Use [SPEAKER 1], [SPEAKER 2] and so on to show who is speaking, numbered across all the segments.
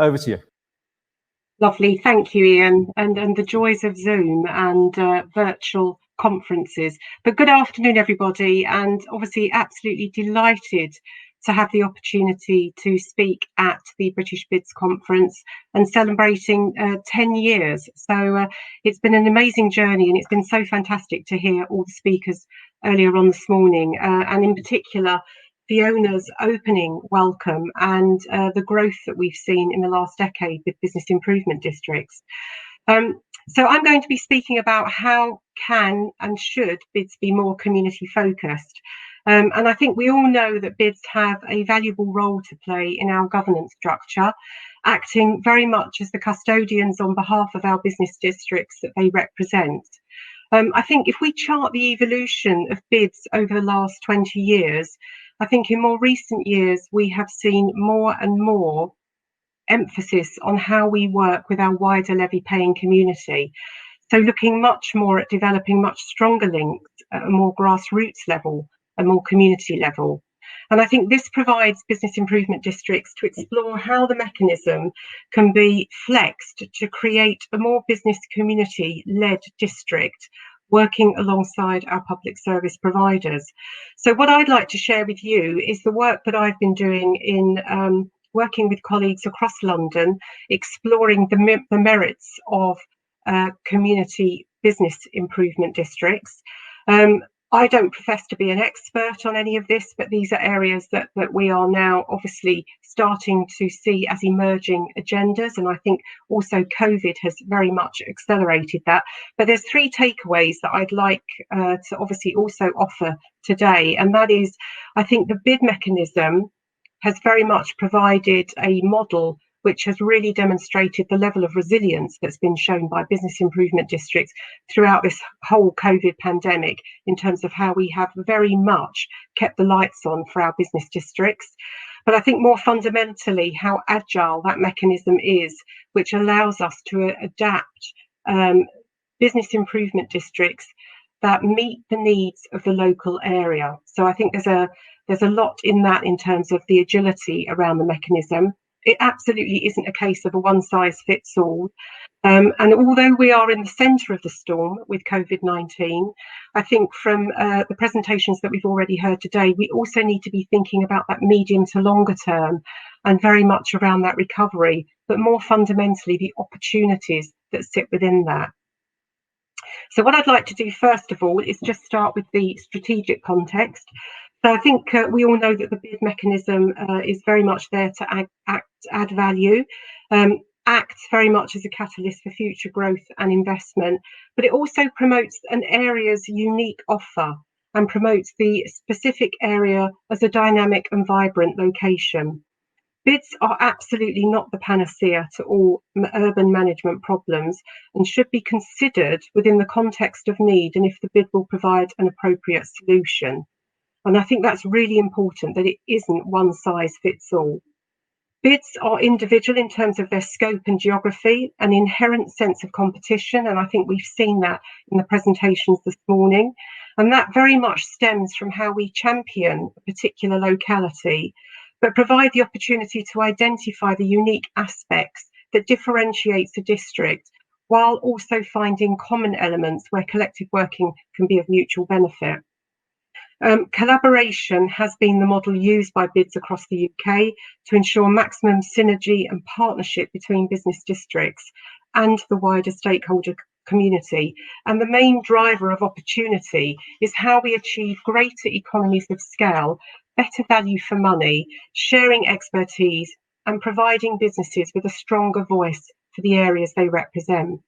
[SPEAKER 1] over to you.
[SPEAKER 2] Lovely, thank you, Ian, and the joys of Zoom and virtual conferences. But good afternoon, everybody, and obviously absolutely delighted to have the opportunity to speak at the British Bids Conference and celebrating 10 years. So it's been an amazing journey, and it's been so fantastic to hear all the speakers earlier on this morning, and in particular Fiona's opening welcome and the growth that we've seen in the last decade with business improvement districts. So I'm going to be speaking about how can and should bids be more community focused. And I think we all know that bids have a valuable role to play in our governance structure, acting very much as the custodians on behalf of our business districts that they represent. I think if we chart the evolution of bids over the last 20 years, I think in more recent years, we have seen more and more emphasis on how we work with our wider levy paying community. So looking much more at developing much stronger links at a more grassroots level, a more community level. And I think this provides business improvement districts to explore how the mechanism can be flexed to create a more business community led district, working alongside our public service providers. So what I'd like to share with you is the work that I've been doing in working with colleagues across London, exploring the merits of community business improvement districts. I don't profess to be an expert on any of this, but these are areas that we are now obviously starting to see as emerging agendas. And I think also COVID has very much accelerated that. But there's three takeaways that I'd like to obviously also offer today. And that is, I think the bid mechanism has very much provided a model which has really demonstrated the level of resilience that's been shown by business improvement districts throughout this whole COVID pandemic, in terms of how we have very much kept the lights on for our business districts. But I think more fundamentally, how agile that mechanism is, which allows us to adapt business improvement districts that meet the needs of the local area. So I think there's a lot in that in terms of the agility around the mechanism. It absolutely isn't a case of a one size fits all. And although we are in the centre of the storm with COVID-19, I think from the presentations that we've already heard today, we also need to be thinking about that medium to longer term and very much around that recovery, but more fundamentally, the opportunities that sit within that. So what I'd like to do first of all is just start with the strategic context. So I think we all know that the bid mechanism is very much there to add value, acts very much as a catalyst for future growth and investment, but it also promotes an area's unique offer and promotes the specific area as a dynamic and vibrant location. Bids are absolutely not the panacea to all urban management problems and should be considered within the context of need and if the bid will provide an appropriate solution. And I think that's really important, that it isn't one size fits all. Bids are individual in terms of their scope and geography, an inherent sense of competition, and I think we've seen that in the presentations this morning. And that very much stems from how we champion a particular locality, but provide the opportunity to identify the unique aspects that differentiates a district, while also finding common elements where collective working can be of mutual benefit. Collaboration has been the model used by bids across the UK to ensure maximum synergy and partnership between business districts and the wider stakeholder community. And the main driver of opportunity is how we achieve greater economies of scale, better value for money, sharing expertise, and providing businesses with a stronger voice for the areas they represent.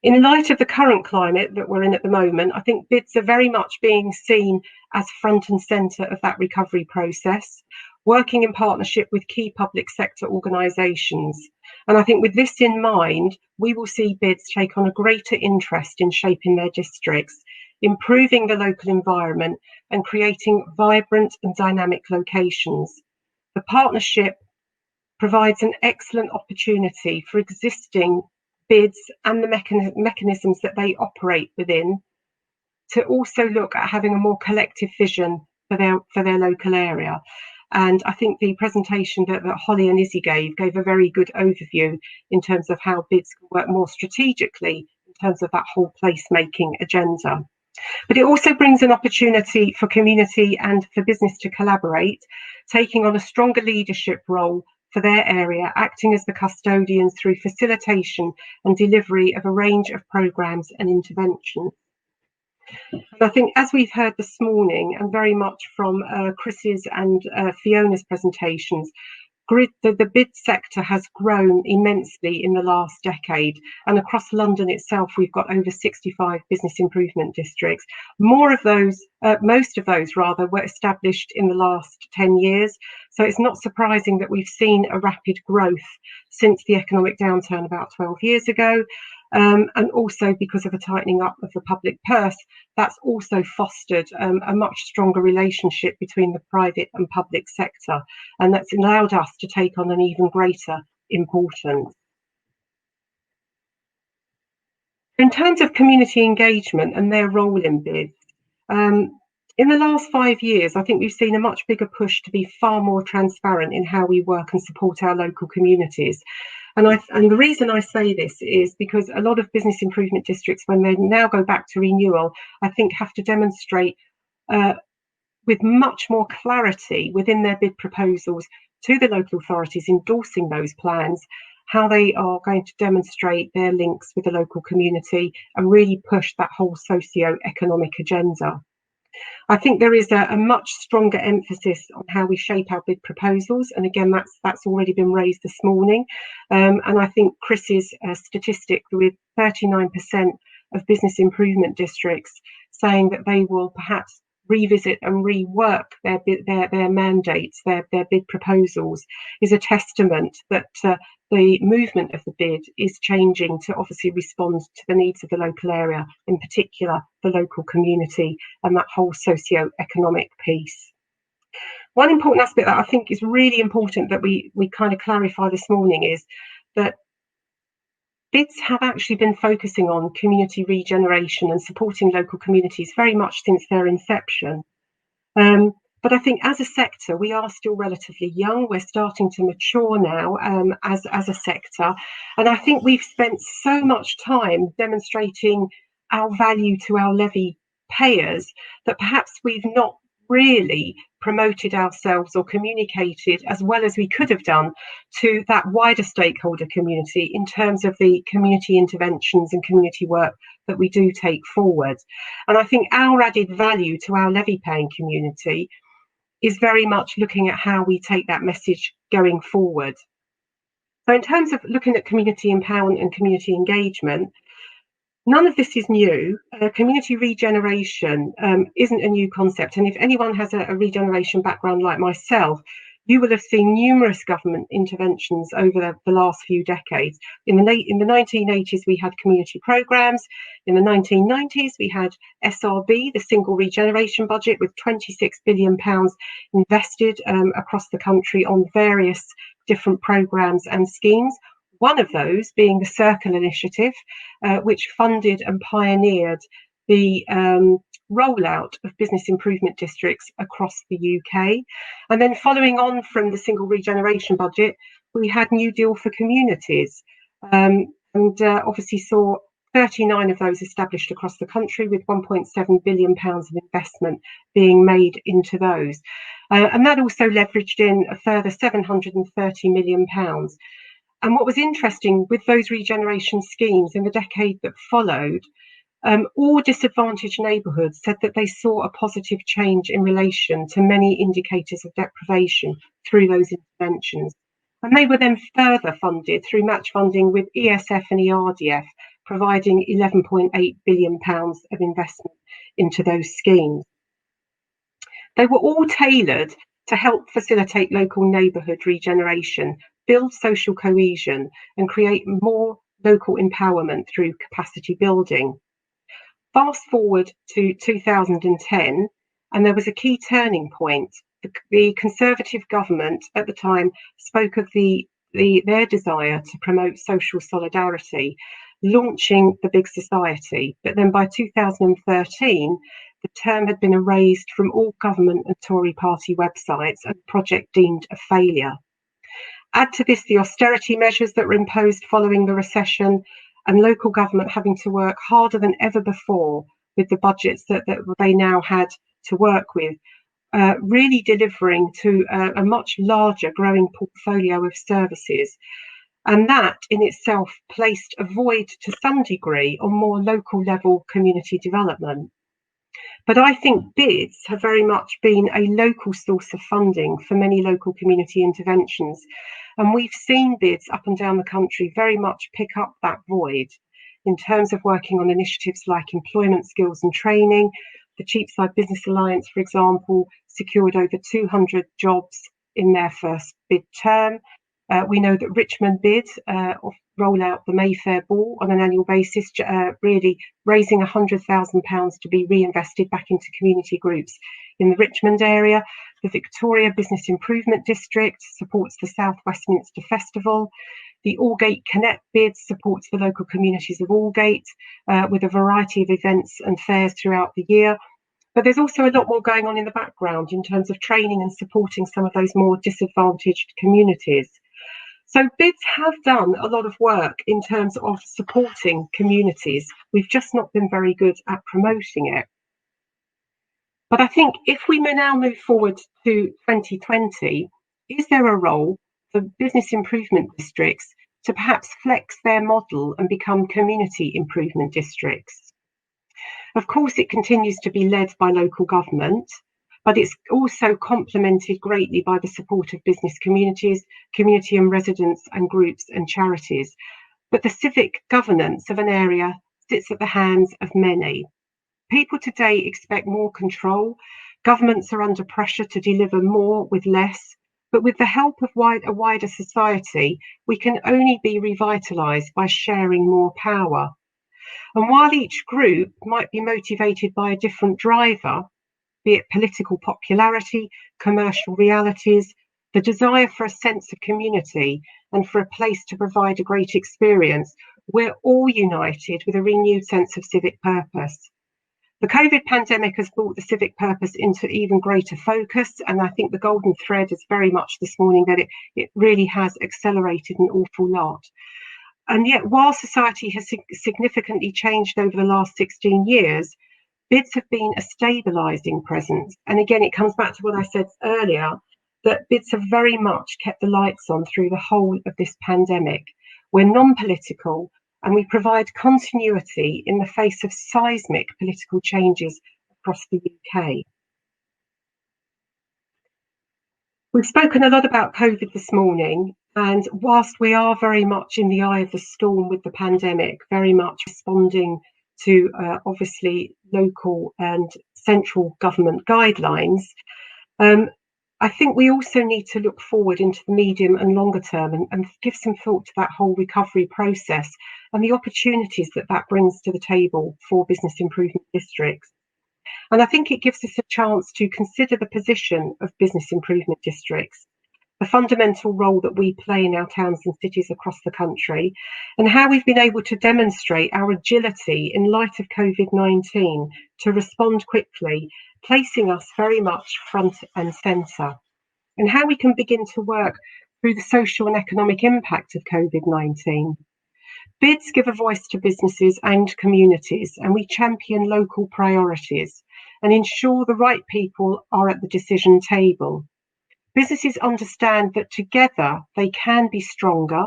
[SPEAKER 2] In light of the current climate that we're in at the moment, I think bids are very much being seen as front and centre of that recovery process, working in partnership with key public sector organisations. And I think with this in mind, we will see bids take on a greater interest in shaping their districts, improving the local environment and creating vibrant and dynamic locations. The partnership provides an excellent opportunity for existing bids and the mechanisms that they operate within to also look at having a more collective vision for their local area. And I think the presentation that Holly and Izzy gave a very good overview in terms of how bids can work more strategically in terms of that whole placemaking agenda. But it also brings an opportunity for community and for business to collaborate, taking on a stronger leadership role for their area, acting as the custodians through facilitation and delivery of a range of programmes and interventions. And I think, as we've heard this morning, and very much from Chris's and Fiona's presentations, the bid sector has grown immensely in the last decade, and across London itself we've got over 65 business improvement districts. Most of those rather, were established in the last 10 years, so it's not surprising that we've seen a rapid growth since the economic downturn about 12 years ago. And also because of a tightening up of the public purse, that's also fostered a much stronger relationship between the private and public sector, and that's allowed us to take on an even greater importance. In terms of community engagement and their role in bids, in the last 5 years, I think we've seen a much bigger push to be far more transparent in how we work and support our local communities. And the reason I say this is because a lot of business improvement districts, when they now go back to renewal, I think have to demonstrate with much more clarity within their bid proposals to the local authorities endorsing those plans, how they are going to demonstrate their links with the local community and really push that whole socio-economic agenda. I think there is a much stronger emphasis on how we shape our bid proposals, and again that's already been raised this morning. And I think Chris's statistic with 39% of business improvement districts saying that they will perhaps revisit and rework their mandates, their bid proposals, is a testament that the movement of the bid is changing to obviously respond to the needs of the local area, in particular the local community and that whole socio-economic piece. One important aspect that I think is really important that we kind of clarify this morning is that bids have actually been focusing on community regeneration and supporting local communities very much since their inception. But I think as a sector, we are still relatively young. We're starting to mature now as a sector. And I think we've spent so much time demonstrating our value to our levy payers that perhaps we've not really promoted ourselves or communicated as well as we could have done to that wider stakeholder community in terms of the community interventions and community work that we do take forward. And I think our added value to our levy paying community is very much looking at how we take that message going forward. So in terms of looking at community empowerment and community engagement, none of this is new. Community regeneration isn't a new concept. And if anyone has a regeneration background like myself, you will have seen numerous government interventions over the last few decades. In the 1980s, we had community programmes. In the 1990s, we had SRB, the single regeneration budget, with £26 billion invested across the country on various different programmes and schemes. One of those being the Circle Initiative, which funded and pioneered the rollout of business improvement districts across the UK. And then following on from the single regeneration budget, we had New Deal for Communities, and obviously saw 39 of those established across the country with £1.7 billion of investment being made into those. And that also leveraged in a further £730 million. And what was interesting with those regeneration schemes in the decade that followed, all disadvantaged neighbourhoods said that they saw a positive change in relation to many indicators of deprivation through those interventions. And they were then further funded through match funding with ESF and ERDF, providing £11.8 billion of investment into those schemes. They were all tailored to help facilitate local neighbourhood regeneration, build social cohesion, and create more local empowerment through capacity building. Fast forward to 2010, and there was a key turning point. The Conservative government at the time spoke of their desire to promote social solidarity, launching the Big Society. But then by 2013, the term had been erased from all government and Tory party websites and the project deemed a failure. Add to this the austerity measures that were imposed following the recession and local government having to work harder than ever before with the budgets that they now had to work with, really delivering to a much larger growing portfolio of services. And that in itself placed a void to some degree on more local level community development. But I think bids have very much been a local source of funding for many local community interventions. And we've seen bids up and down the country very much pick up that void in terms of working on initiatives like employment skills and training. The Cheapside Business Alliance, for example, secured over 200 jobs in their first bid term. We know that Richmond bid roll out the Mayfair Ball on an annual basis, really raising £100,000 to be reinvested back into community groups in the Richmond area. The Victoria Business Improvement District supports the South Westminster Festival. The Aldgate Connect bid supports the local communities of Aldgate with a variety of events and fairs throughout the year. But there's also a lot more going on in the background in terms of training and supporting some of those more disadvantaged communities. So bids have done a lot of work in terms of supporting communities. We've just not been very good at promoting it. But I think if we may now move forward to 2020, is there a role for business improvement districts to perhaps flex their model and become community improvement districts? Of course, it continues to be led by local government, but it's also complemented greatly by the support of business communities, community and residents and groups and charities. But the civic governance of an area sits at the hands of many. People today expect more control. Governments are under pressure to deliver more with less. But with the help of a wider society, we can only be revitalised by sharing more power. And while each group might be motivated by a different driver, be it political popularity, commercial realities, the desire for a sense of community and for a place to provide a great experience, we're all united with a renewed sense of civic purpose. The COVID pandemic has brought the civic purpose into even greater focus, and I think the golden thread is very much this morning that it really has accelerated an awful lot. And yet, while society has significantly changed over the last 16 years, bids have been a stabilising presence. And again, it comes back to what I said earlier, that bids have very much kept the lights on through the whole of this pandemic. We're non-political and we provide continuity in the face of seismic political changes across the UK. We've spoken a lot about COVID this morning, and whilst we are very much in the eye of the storm with the pandemic, very much responding to obviously local and central government guidelines, I think we also need to look forward into the medium and longer term and give some thought to that whole recovery process and the opportunities that that brings to the table for business improvement districts. And I think it gives us a chance to consider the position of business improvement districts, the fundamental role that we play in our towns and cities across the country, and how we've been able to demonstrate our agility in light of COVID-19 to respond quickly, placing us very much front and centre, and how we can begin to work through the social and economic impact of COVID-19. Bids give a voice to businesses and communities, and we champion local priorities and ensure the right people are at the decision table. Businesses understand that together they can be stronger,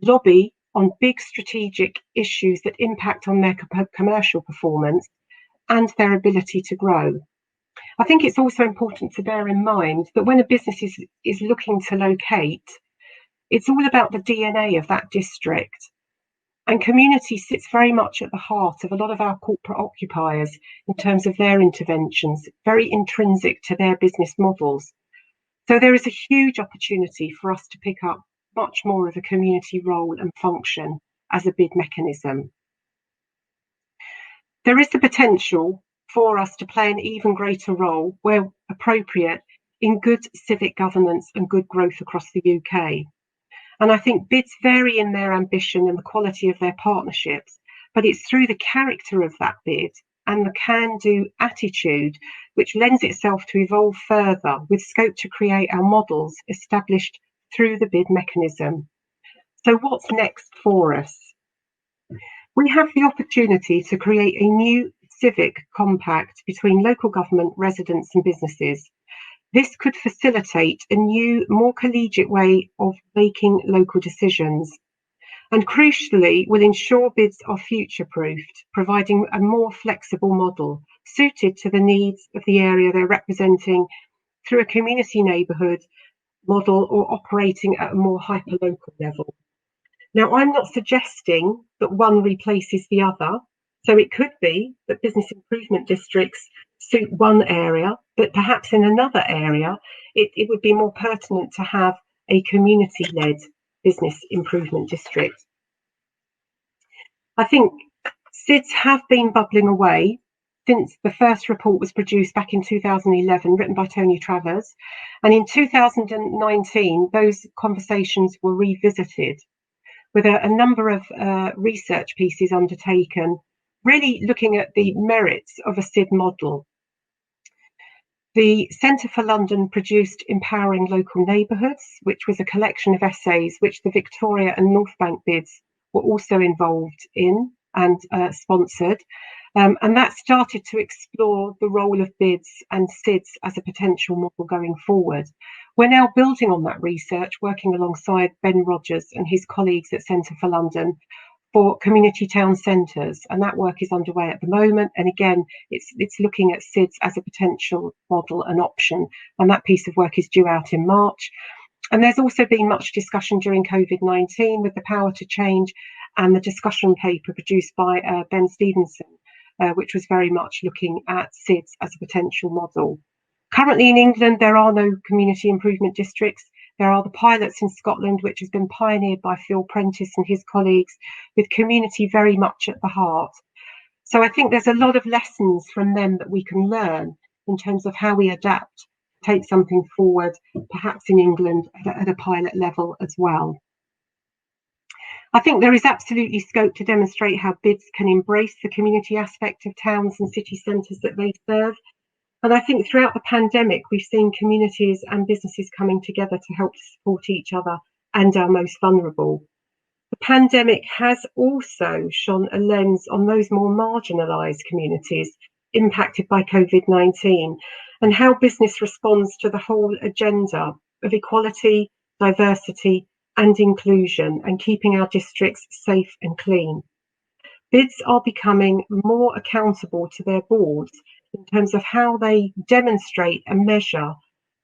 [SPEAKER 2] lobby on big strategic issues that impact on their commercial performance and their ability to grow. I think it's also important to bear in mind that when a business is looking to locate, it's all about the DNA of that district. And community sits very much at the heart of a lot of our corporate occupiers in terms of their interventions, very intrinsic to their business models. So there is a huge opportunity for us to pick up much more of a community role and function as a bid mechanism. There is the potential for us to play an even greater role, where appropriate, in good civic governance and good growth across the UK. And I think bids vary in their ambition and the quality of their partnerships, but it's through the character of that bid and the can-do attitude, which lends itself to evolve further with scope to create our models established through the bid mechanism. So what's next for us? We have the opportunity to create a new civic compact between local government, residents and businesses. This could facilitate a new, more collegiate way of making local decisions, and crucially will ensure bids are future-proofed, providing a more flexible model suited to the needs of the area they're representing through a community neighbourhood model or operating at a more hyper-local level. Now, I'm not suggesting that one replaces the other. So it could be that business improvement districts suit one area, but perhaps in another area, it would be more pertinent to have a community-led business improvement district. I think SIDS have been bubbling away since the first report was produced back in 2011, written by Tony Travers. And in 2019, those conversations were revisited with a number of research pieces undertaken, really looking at the merits of a SID model. The Centre for London produced Empowering Local Neighbourhoods, which was a collection of essays which the Victoria and North Bank bids were also involved in and sponsored. And that started to explore the role of bids and SIDS as a potential model going forward. We're now building on that research, working alongside Ben Rogers and his colleagues at Centre for London for community town centres, and that work is underway at the moment. And again, it's looking at SIDS as a potential model and option, and that piece of work is due out in March. And there's also been much discussion during COVID-19 with the Power to Change and the discussion paper produced by Ben Stevenson, which was very much looking at SIDS as a potential model. Currently in England, there are no community improvement districts. There are the pilots in Scotland, which has been pioneered by Phil Prentice and his colleagues, with community very much at the heart. So I think there's a lot of lessons from them that we can learn in terms of how we adapt, take something forward, perhaps in England at a pilot level as well. I think there is absolutely scope to demonstrate how bids can embrace the community aspect of towns and city centres that they serve. And I think throughout the pandemic, we've seen communities and businesses coming together to help support each other and our most vulnerable. The pandemic has also shone a lens on those more marginalised communities impacted by COVID-19 and how business responds to the whole agenda of equality, diversity and inclusion, and keeping our districts safe and clean. Bids are becoming more accountable to their boards in terms of how they demonstrate and measure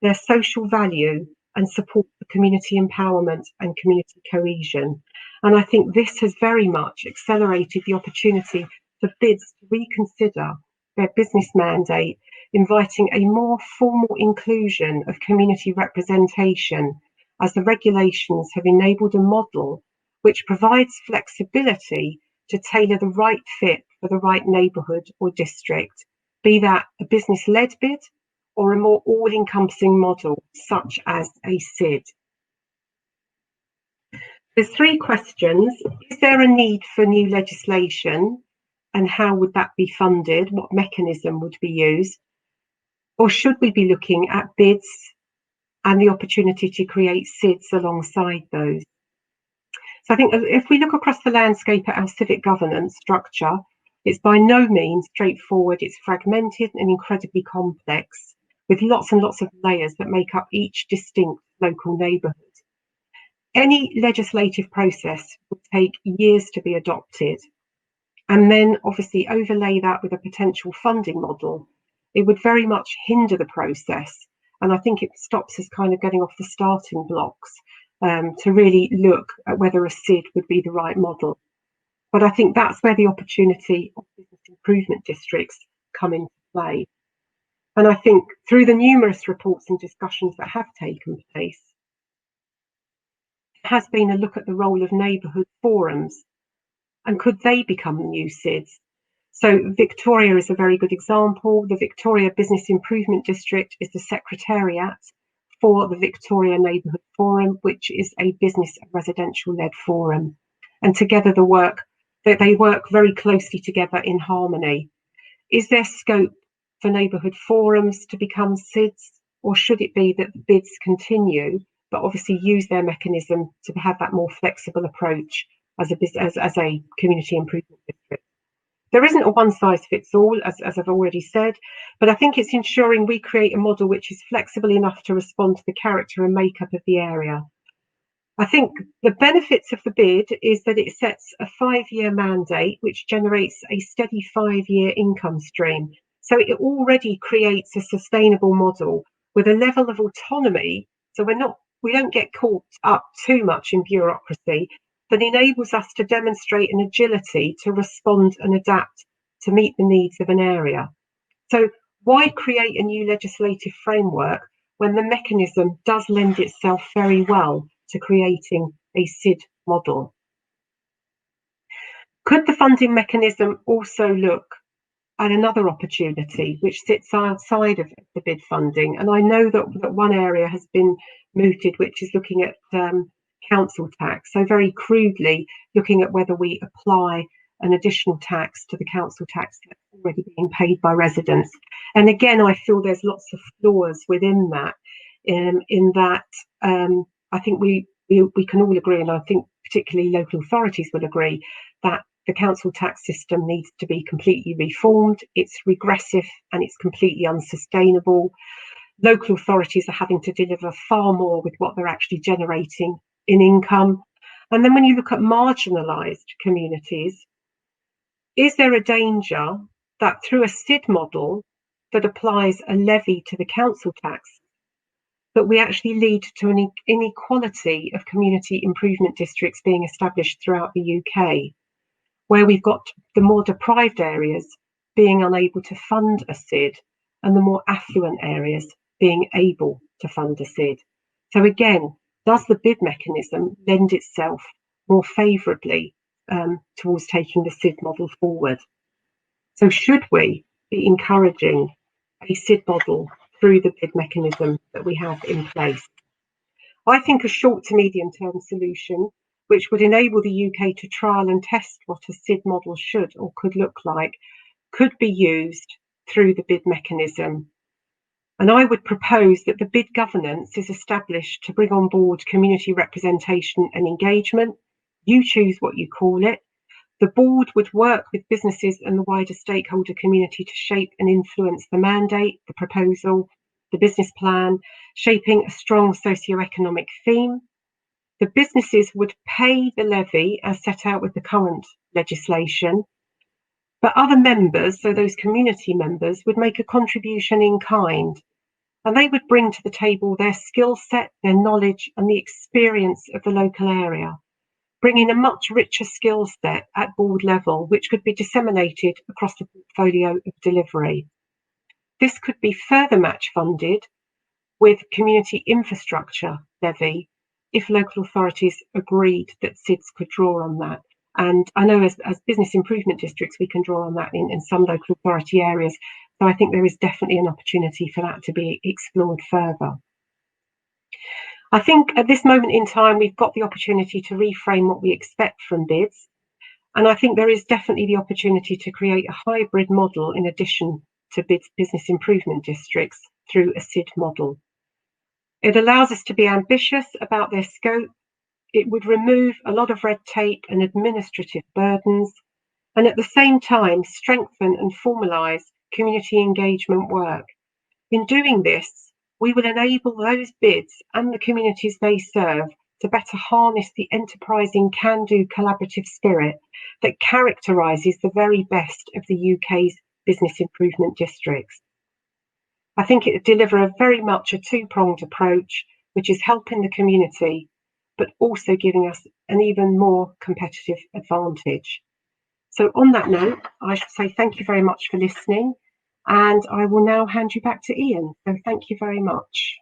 [SPEAKER 2] their social value and support for community empowerment and community cohesion. And I think this has very much accelerated the opportunity for bids to reconsider their business mandate, inviting a more formal inclusion of community representation, as the regulations have enabled a model which provides flexibility to tailor the right fit for the right neighbourhood or district, be that a business-led bid or a more all-encompassing model, such as a SID. There's three questions. Is there a need for new legislation, and how would that be funded? What mechanism would be used? Or should we be looking at bids and the opportunity to create SIDs alongside those? So I think if we look across the landscape at our civic governance structure, it's by no means straightforward. It's fragmented and incredibly complex, with lots and lots of layers that make up each distinct local neighbourhood. Any legislative process would take years to be adopted, and then obviously overlay that with a potential funding model. It would very much hinder the process, and I think it stops us kind of getting off the starting blocks to really look at whether a SID would be the right model. But I think that's where the opportunity of business improvement districts come into play. And I think through the numerous reports and discussions that have taken place, there has been a look at the role of neighbourhood forums, and could they become the new SIDs? So Victoria is a very good example. The Victoria Business Improvement District is the secretariat for the Victoria Neighbourhood Forum, which is a business and residential-led forum. And together they work very closely together in harmony. Is there scope for neighbourhood forums to become SIDs, or should it be that the bids continue, but obviously use their mechanism to have that more flexible approach as a community improvement district? There isn't a one size fits all, as I've already said, but I think it's ensuring we create a model which is flexible enough to respond to the character and makeup of the area. I think the benefits of the bid is that it sets a 5-year mandate, which generates a steady 5-year income stream. So it already creates a sustainable model with a level of autonomy. So we don't get caught up too much in bureaucracy, that enables us to demonstrate an agility to respond and adapt to meet the needs of an area. So why create a new legislative framework when the mechanism does lend itself very well to creating a SID model? Could the funding mechanism also look at another opportunity which sits outside of the bid funding? And I know that one area has been mooted, which is looking at council tax. So very crudely, looking at whether we apply an additional tax to the council tax that's already being paid by residents. And again, I feel there's lots of flaws within that, in that I think we can all agree, and I think particularly local authorities will agree, that the council tax system needs to be completely reformed. It's regressive and it's completely unsustainable. Local authorities are having to deliver far more with what they're actually generating in income. And then when you look at marginalised communities, is there a danger that through a SID model that applies a levy to the council tax, that we actually lead to an inequality of community improvement districts being established throughout the UK, where we've got the more deprived areas being unable to fund a SID and the more affluent areas being able to fund a SID? So again, does the bid mechanism lend itself more favourably towards taking the SID model forward? So should we be encouraging a SID model through the bid mechanism that we have in place? I think a short to medium term solution, which would enable the UK to trial and test what a SID model should or could look like, could be used through the bid mechanism. And I would propose that the bid governance is established to bring on board community representation and engagement. You choose what you call it. The board would work with businesses and the wider stakeholder community to shape and influence the mandate, the proposal, the business plan, shaping a strong socio-economic theme. The businesses would pay the levy as set out with the current legislation, but other members, so those community members, would make a contribution in kind, and they would bring to the table their skill set, their knowledge and the experience of the local area, bringing a much richer skill set at board level, which could be disseminated across the portfolio of delivery. This could be further match funded with community infrastructure levy if local authorities agreed that SIDs could draw on that. And I know as business improvement districts, we can draw on that in some local authority areas. So I think there is definitely an opportunity for that to be explored further. I think at this moment in time, we've got the opportunity to reframe what we expect from bids. And I think there is definitely the opportunity to create a hybrid model in addition to business improvement districts through a SID model. It allows us to be ambitious about their scope. It would remove a lot of red tape and administrative burdens, and at the same time strengthen and formalise community engagement work. In doing this, we will enable those bids and the communities they serve to better harness the enterprising can-do collaborative spirit that characterises the very best of the UK's business improvement districts. I think it would deliver very much a two-pronged approach, which is helping the community, but also giving us an even more competitive advantage. So on that note, I should say thank you very much for listening, and I will now hand you back to Ian. So thank you very much.